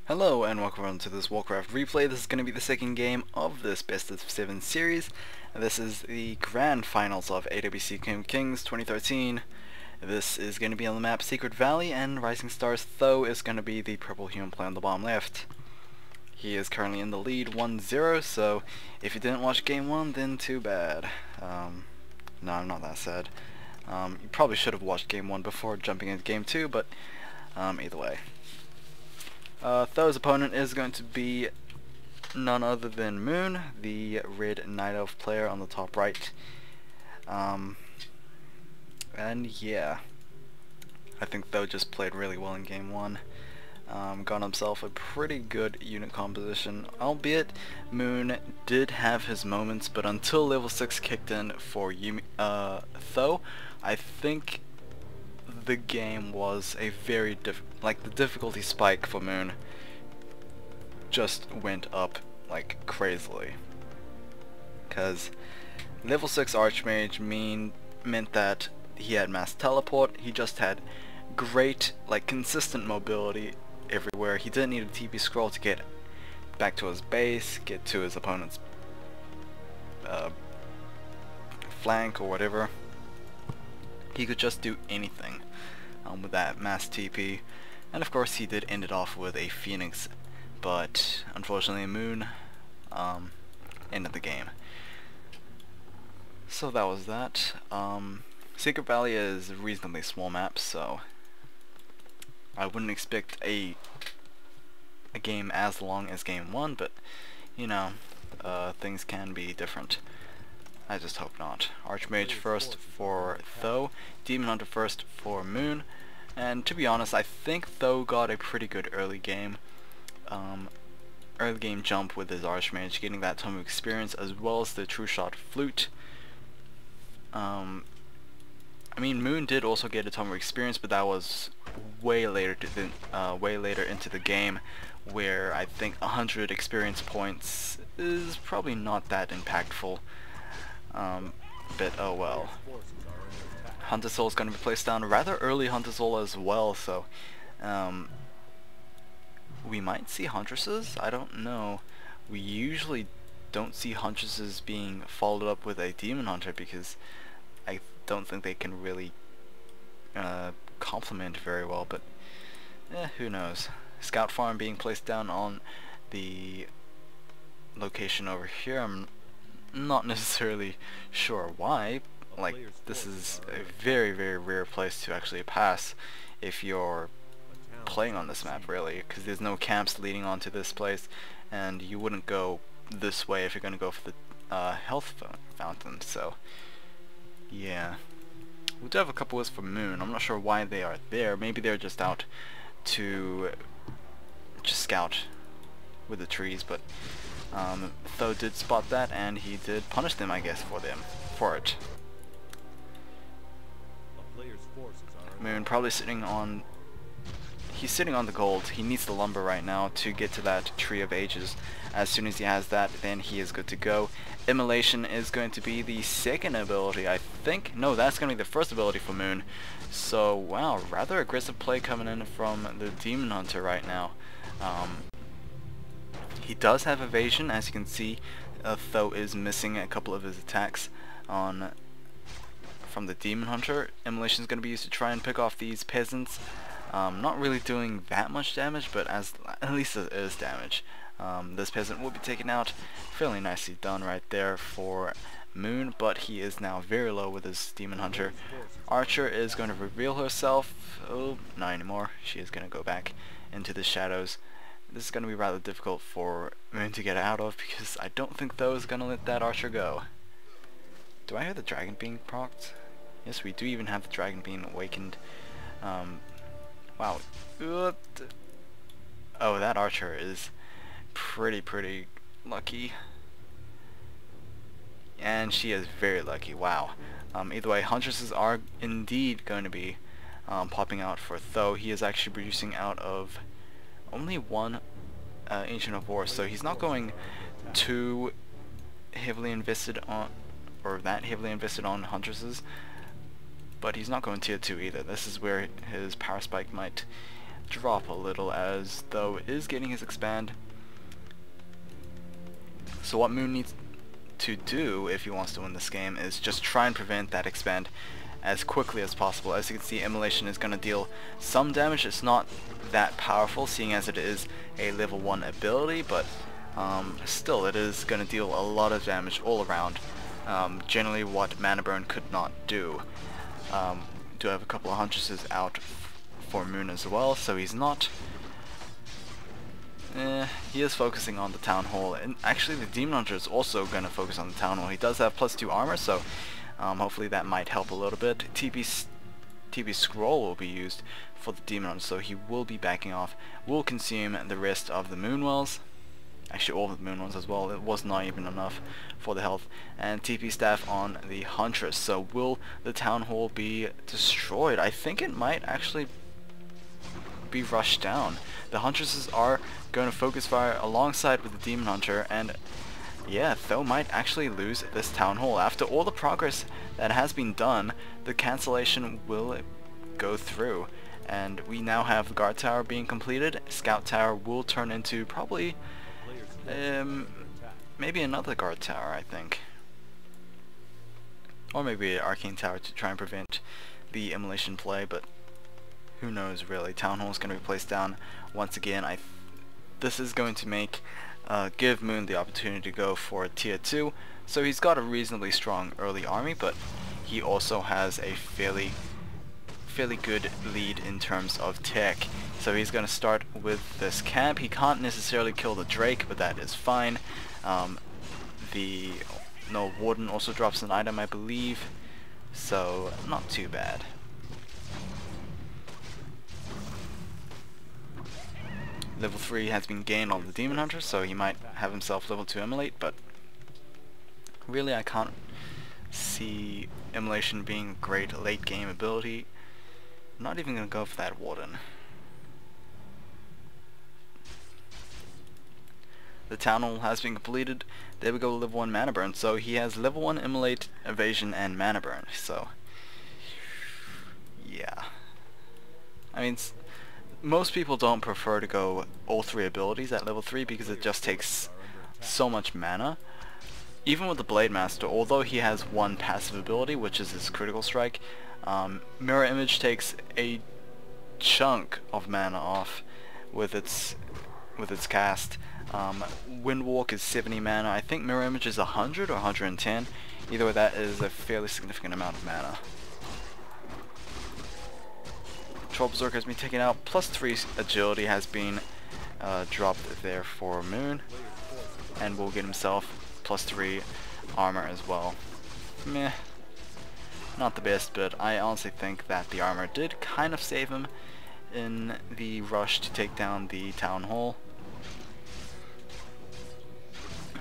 Hello and welcome to this Warcraft replay. This is going to be the second game of this Best of 7 series. This is the grand finals of AWC King of Kings 2013. This is going to be on the map Secret Valley, and Rising Stars Tho is going to be the purple human player on the bottom left. He is currently in the lead 1-0, so if you didn't watch game 1 then too bad. No, I'm not that sad. You probably should have watched game 1 before jumping into game 2, but either way. Tho's opponent is going to be none other than Moon, the red Night Elf player on the top right. And yeah, I think Tho just played really well in game 1. Got himself a pretty good unit composition, albeit Moon did have his moments, but until level 6 kicked in for Tho, I think the game was a very the difficulty spike for Moon just went up like crazily, because level 6 Archmage meant that he had mass teleport, he just had great consistent mobility everywhere. He didn't need a TP scroll to get back to his base, get to his opponent's flank or whatever. He could just do anything with that mass TP, and of course he did end it off with a Phoenix, but unfortunately Moon ended the game. So that was that. Secret Valley is a reasonably small map, so I wouldn't expect a game as long as game 1, but you know, things can be different. I just hope not. Archmage first for Tho, Demon Hunter first for Moon, and to be honest, I think Tho got a pretty good early game jump with his Archmage, getting that Tome of Experience as well as the True Shot Flute. I mean, Moon did also get a Tome of Experience, but that was way later into the game, where I think 100 experience points is probably not that impactful. But oh well. Hunter Soul is going to be placed down rather early, Hunter Soul as well, so we might see Huntresses. I don't know. We usually don't see Huntresses being followed up with a Demon Hunter because I don't think they can really complement very well, but who knows. Scout Farm being placed down on the location over here. I'm not necessarily sure why. This is a very, very rare place to actually pass if you're playing on this map, really, because there's no camps leading onto this place, and you wouldn't go this way if you're going to go for the health fountain. So yeah, we do have a couple lists for Moon. I'm not sure why they are there. Maybe they're just out to just scout with the trees, but Tho did spot that, and he did punish them, I guess, for it. Moon probably sitting on the gold. He needs the lumber right now to get to that Tree of Ages. As soon as he has that, then he is good to go. Immolation is going to be the second ability, I think. No, that's going to be the first ability for Moon. So wow, rather aggressive play coming in from the Demon Hunter right now. He does have evasion, as you can see. Tho is missing a couple of his attacks from the Demon Hunter. Immolation is going to be used to try and pick off these peasants. Not really doing that much damage, but at least it is damage. This peasant will be taken out. Fairly nicely done right there for Moon, but he is now very low with his Demon Hunter. Archer is going to reveal herself. Oh, not anymore. She is going to go back into the shadows. This is going to be rather difficult for Moon to get out of, because I don't think Tho is going to let that Archer go. Do I hear the dragon being procced? Yes, we do even have the dragon being awakened. Wow. Oh, that Archer is pretty lucky. And she is very lucky. Wow. Either way, Huntresses are indeed going to be popping out for Tho. He is actually producing out of only one Ancient of War, so he's not going too heavily invested on, or that heavily invested on Huntresses, but he's not going tier 2 either. This is where his power spike might drop a little, as though it is getting his expand. So what Moon needs to do if he wants to win this game is just try and prevent that expand as quickly as possible. As you can see, Immolation is going to deal some damage. It's not that powerful, seeing as it is a level 1 ability, but still it is going to deal a lot of damage all around. Generally what Mana Burn could not do. Do have a couple of Huntresses out for Moon as well, so he's not... he is focusing on the Town Hall, and actually the Demon Hunter is also going to focus on the Town Hall. He does have +2 armor, so hopefully that might help a little bit. TP Scroll will be used for the Demon Hunter, so he will be backing off. Will consume the rest of the Moon Wells. Actually all of the Moon Wells as well. It was not even enough for the health. And TP Staff on the Huntress. So will the Town Hall be destroyed? I think it might actually be rushed down. The Huntresses are going to focus fire alongside with the Demon Hunter, and yeah, Tho might actually lose this Town Hall. After all the progress that has been done, the cancellation will go through, and we now have the Guard Tower being completed. Scout Tower will turn into probably maybe another Guard Tower, I think, or maybe an Arcane Tower to try and prevent the Immolation play, but who knows really. Town Hall is going to be placed down once again. This is going to make give Moon the opportunity to go for tier 2, so he's got a reasonably strong early army, but he also has a fairly good lead in terms of tech. So he's going to start with this camp. He can't necessarily kill the Drake, but that is fine. The Warden also drops an item, I believe, so not too bad. Level 3 has been gained on the Demon Hunter, so he might have himself level 2 Immolate, but really I can't see Immolation being a great late game ability. I'm not even going to go for that Warden. The Town Hall has been completed. There we go, level 1 Mana Burn. So he has level 1 Immolate, Evasion, and Mana Burn. So, yeah. I mean, most people don't prefer to go all 3 abilities at level 3 because it just takes so much mana. Even with the Blade Master, although he has 1 passive ability, which is his Critical Strike, Mirror Image takes a chunk of mana off with its cast. Windwalk is 70 mana. I think Mirror Image is 100 or 110. Either way, that is a fairly significant amount of mana. Troll Berserker has been taken out. +3 agility has been dropped there for Moon, and will get himself +3 armor as well. Meh. Not the best, but I honestly think that the armor did kind of save him in the rush to take down the Town Hall.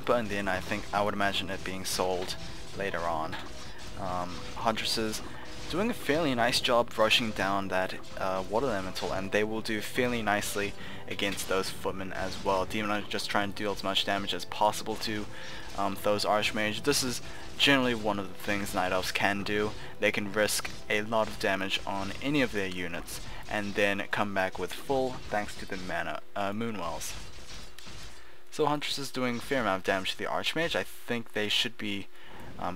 But in the end, I would imagine it being sold later on. Huntresses doing a fairly nice job rushing down that Water Elemental, and they will do fairly nicely against those footmen as well. Demon Hunter just trying to deal as much damage as possible to those Archmage. This is generally one of the things Night Elves can do. They can risk a lot of damage on any of their units and then come back with full thanks to the mana Moonwells. So Huntress is doing a fair amount of damage to the Archmage. I think they should be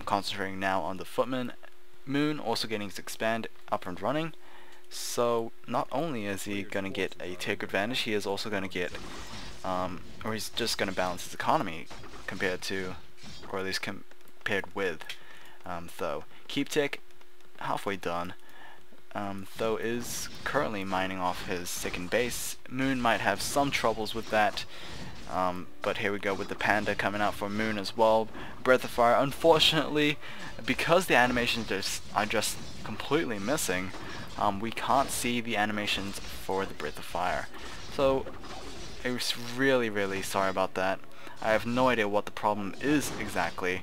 concentrating now on the footman. Moon also getting his expand up and running. So not only is he going to get a take advantage, he is also going to get, or he's just going to balance his economy compared to, or at least compared with, Tho. Keep Tech halfway done. Tho is currently mining off his second base. Moon might have some troubles with that. But here we go with the Panda coming out for Moon as well. Breath of Fire, unfortunately, because the animations are just completely missing, we can't see the animations for the Breath of Fire. So I was really sorry about that. I have no idea what the problem is exactly.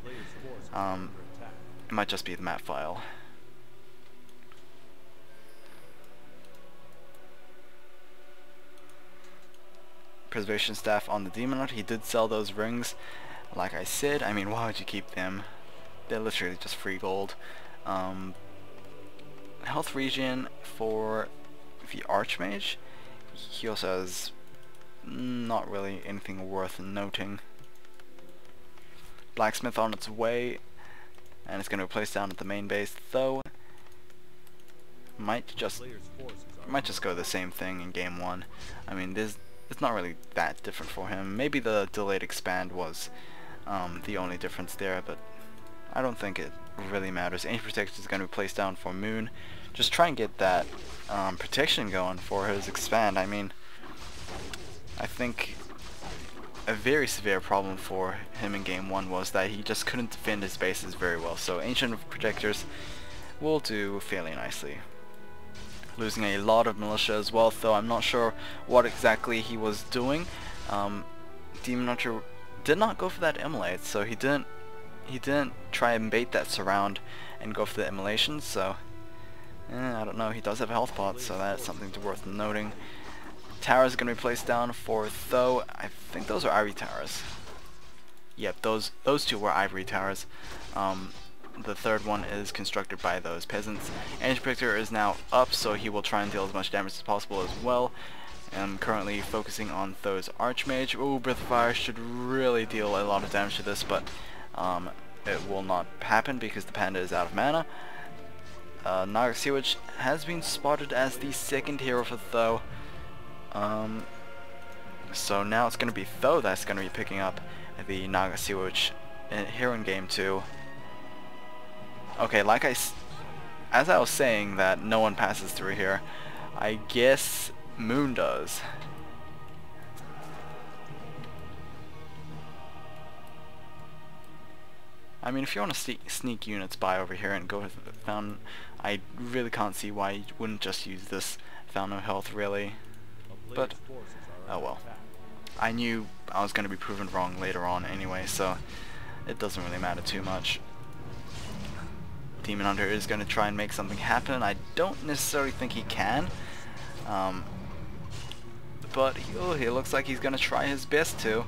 It might just be the map file. Preservation Staff on the Demon Hunter. He did sell those rings, like I said. I mean, why would you keep them? They're literally just free gold. Health regen for the Archmage. he also has not really anything worth noting. Blacksmith on its way, and it's going to place down at the main base, though might just go the same thing in game 1. I mean, it's not really that different for him. Maybe the delayed expand was the only difference there, but I don't think it really matters. Ancient Protection is going to be placed down for Moon. Just try and get that protection going for his expand. I mean, I think a very severe problem for him in game 1 was that he just couldn't defend his bases very well. So Ancient Protectors will do fairly nicely. Losing a lot of militia as well, though I'm not sure what exactly he was doing. Demon Hunter did not go for that immolate, so he didn't try and bait that surround and go for the immolation. So I don't know. He does have a health pot, so that's something worth noting. Towers going to be placed down for Though. I think those are ivory towers. Yep, those two were ivory towers. The third one is constructed by those peasants. Ancient Protector is now up, so he will try and deal as much damage as possible as well. I'm currently focusing on Tho's Archmage. Ooh, Breath of Fire should really deal a lot of damage to this, but it will not happen because the panda is out of mana. Naga Sewage has been spotted as the second hero for Tho. So now it's going to be Tho that's going to be picking up the Naga Sewage here in game 2. Okay, as I was saying that no one passes through here, I guess Moon does. I mean, if you want to sneak units by over here and go with the Fountain, I really can't see why you wouldn't just use this Fountain of Health, really. But, oh well. I knew I was going to be proven wrong later on anyway, so it doesn't really matter too much. Demon Hunter is going to try and make something happen. I don't necessarily think he can, but he looks like he's going to try his best to.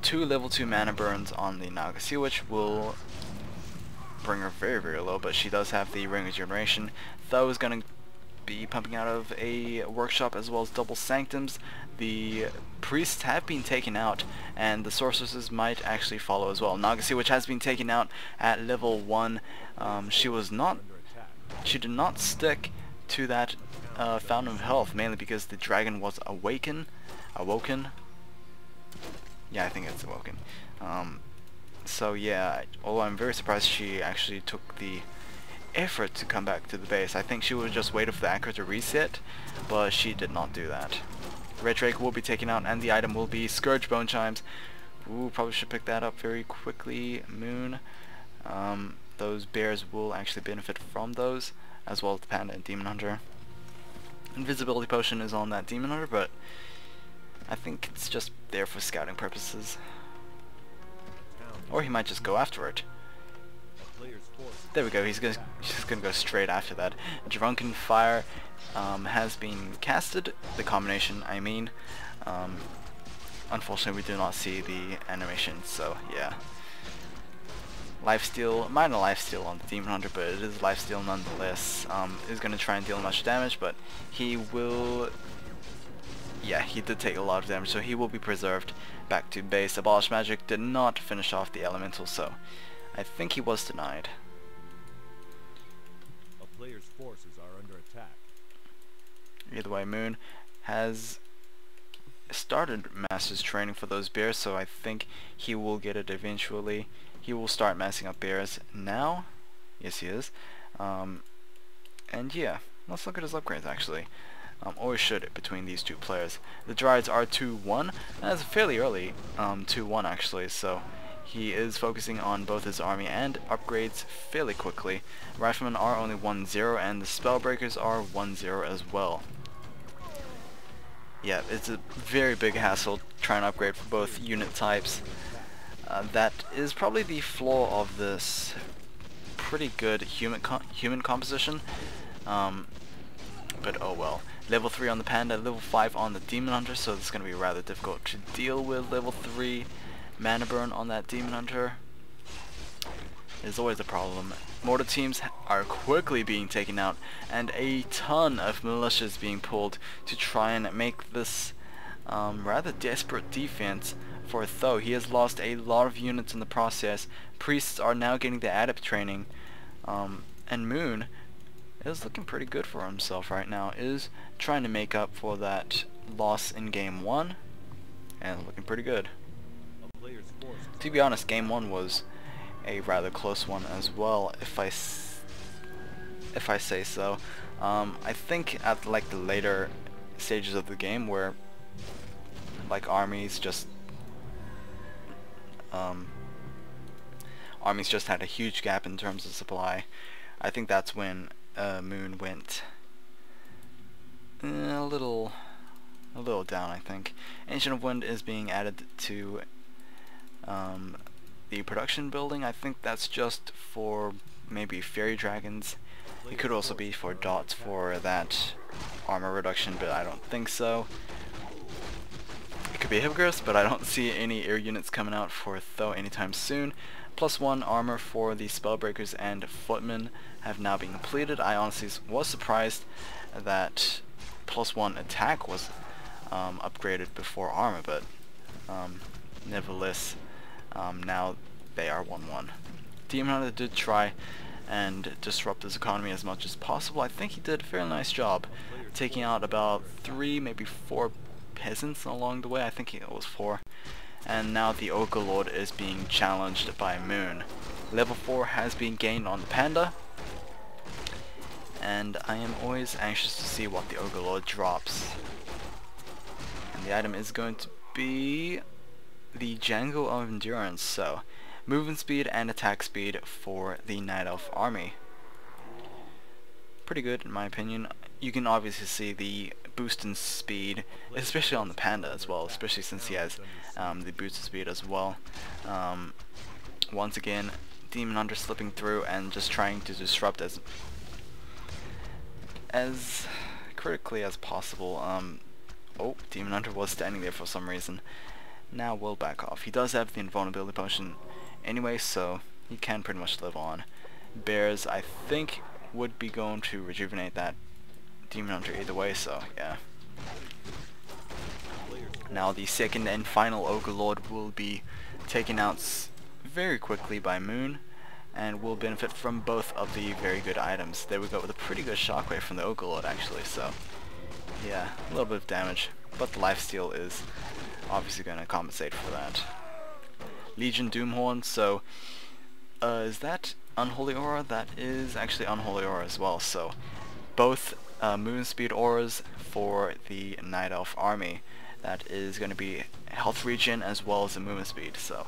2 level 2 mana burns on the Naga Sewage will bring her very, very low, but she does have the Ring of Regeneration. Tho is going to be pumping out of a workshop as well as double sanctums. The priests have been taken out, and the sorceresses might actually follow as well. Naga Sewage has been taken out at level 1. She did not stick to that Fountain of Health, mainly because the dragon was awoken. Yeah, I think it's awoken. So yeah, although I'm very surprised she actually took the effort to come back to the base. I think she would have just waited for the anchor to reset, but she did not do that. Red Drake will be taken out, and the item will be Scourge Bone Chimes. Ooh, probably should pick that up very quickly. Moon. Those bears will actually benefit from those, as well as the Panda and Demon Hunter. Invisibility Potion is on that Demon Hunter, but I think it's just there for scouting purposes. Or he might just go after it. There we go, he's just gonna go straight after that. Drunken Fire has been casted, the combination I mean. Unfortunately we do not see the animation, so yeah. Lifesteal, minor lifesteal on the Demon Hunter, but it is lifesteal nonetheless. Is gonna try and deal much damage, but he will... Yeah, he did take a lot of damage, so he will be preserved back to base. Abolish Magic did not finish off the elemental, so I think he was denied. A player's forces are under attack. Either way, Moon has started Master's training for those bears, so I think he will get it eventually. He will start massing up bears now. Yes, he is. And yeah, let's look at his upgrades actually. Or should it, between these two players. The Dryads are 2-1. That's fairly early 2-1 actually, so he is focusing on both his army and upgrades fairly quickly. Riflemen are only 1-0, and the Spellbreakers are 1-0 as well. Yeah, it's a very big hassle trying to upgrade for both unit types. That is probably the flaw of this pretty good human composition. But oh well. Level 3 on the Panda, level 5 on the Demon Hunter, so it's going to be rather difficult to deal with level 3 mana burn on that Demon Hunter. is always a problem. Mortar teams are quickly being taken out, and a ton of militias being pulled to try and make this rather desperate defense for Tho. He has lost a lot of units in the process. Priests are now getting the adept training, and Moon is looking pretty good for himself right now. Is trying to make up for that loss in game 1, and looking pretty good. To be honest, game 1 was a rather close one as well, if I say so. I think at like the later stages of the game, where like armies just had a huge gap in terms of supply, I think that's when Moon went a little down. I think Ancient of Wind is being added to the production building. I think that's just for maybe fairy dragons. It could also be for dots for that armor reduction, but I don't think so. It could be Hippogriffs, but I don't see any air units coming out for Tho anytime soon. +1 armor for the Spellbreakers and Footmen have now been completed. I honestly was surprised that +1 attack was upgraded before armor, but nevertheless, now they are 1-1. Demon Hunter did try and disrupt this economy as much as possible. I think he did a fairly nice job, taking out about 3, maybe 4 peasants along the way. I think it was 4. And now the Ogre Lord is being challenged by Moon. Level 4 has been gained on the Panda, and I am always anxious to see what the Ogre Lord drops. And the item is going to be the Jangle of Endurance, so movement speed and attack speed for the Night Elf army. Pretty good in my opinion. You can obviously see the boost in speed, especially on the Panda as well, especially since he has the boost of speed as well. Once again, Demon Hunter slipping through and just trying to disrupt as critically as possible. Oh, Demon Hunter was standing there for some reason. Now we'll back off. He does have the invulnerability potion anyway, so he can pretty much live on. Bears, I think, would be going to rejuvenate that Demon Hunter either way, so yeah. Now the second and final Ogre Lord will be taken out very quickly by Moon, and will benefit from both of the very good items. There we go, with a pretty good shockwave from the Ogre Lord actually, so yeah, a little bit of damage, but the lifesteal is obviously going to compensate for that. Legion Doomhorn, so is that Unholy Aura? That is actually Unholy Aura as well, so both Moon Speed auras for the Night Elf army. That is going to be health regen as well as the movement speed, so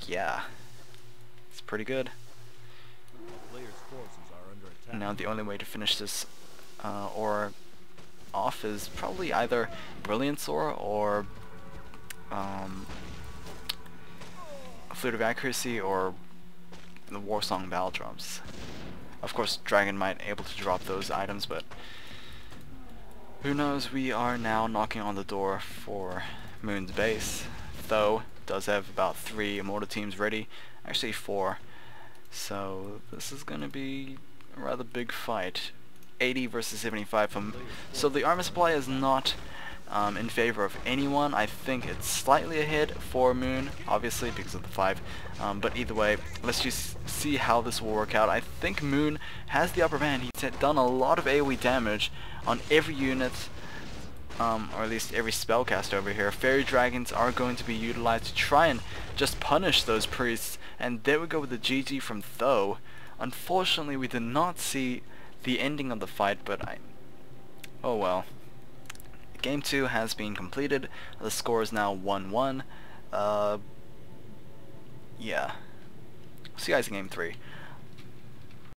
yeah, it's pretty good. Now the only way to finish this aura off is probably either Brilliance Aura or Flute of Accuracy or the Warsong Battle Drums. Of course, Dragon might able to drop those items, but who knows. We are now knocking on the door for Moon's base. Tho does have about 3 Immortal teams ready, actually 4. So this is going to be a rather big fight. 80 versus 75 from. So the armor supply is not in favor of anyone. I think it's slightly ahead for Moon, obviously because of the 5. But either way, let's just see how this will work out. I think Moon has the upper hand. He's done a lot of AoE damage on every unit, or at least every spellcast over here. Fairy Dragons are going to be utilized to try and just punish those priests. And there we go with the GG from Tho. Unfortunately, we did not see the ending of the fight, but oh well. Game 2 has been completed. The score is now 1-1. Yeah. See you guys in Game 3.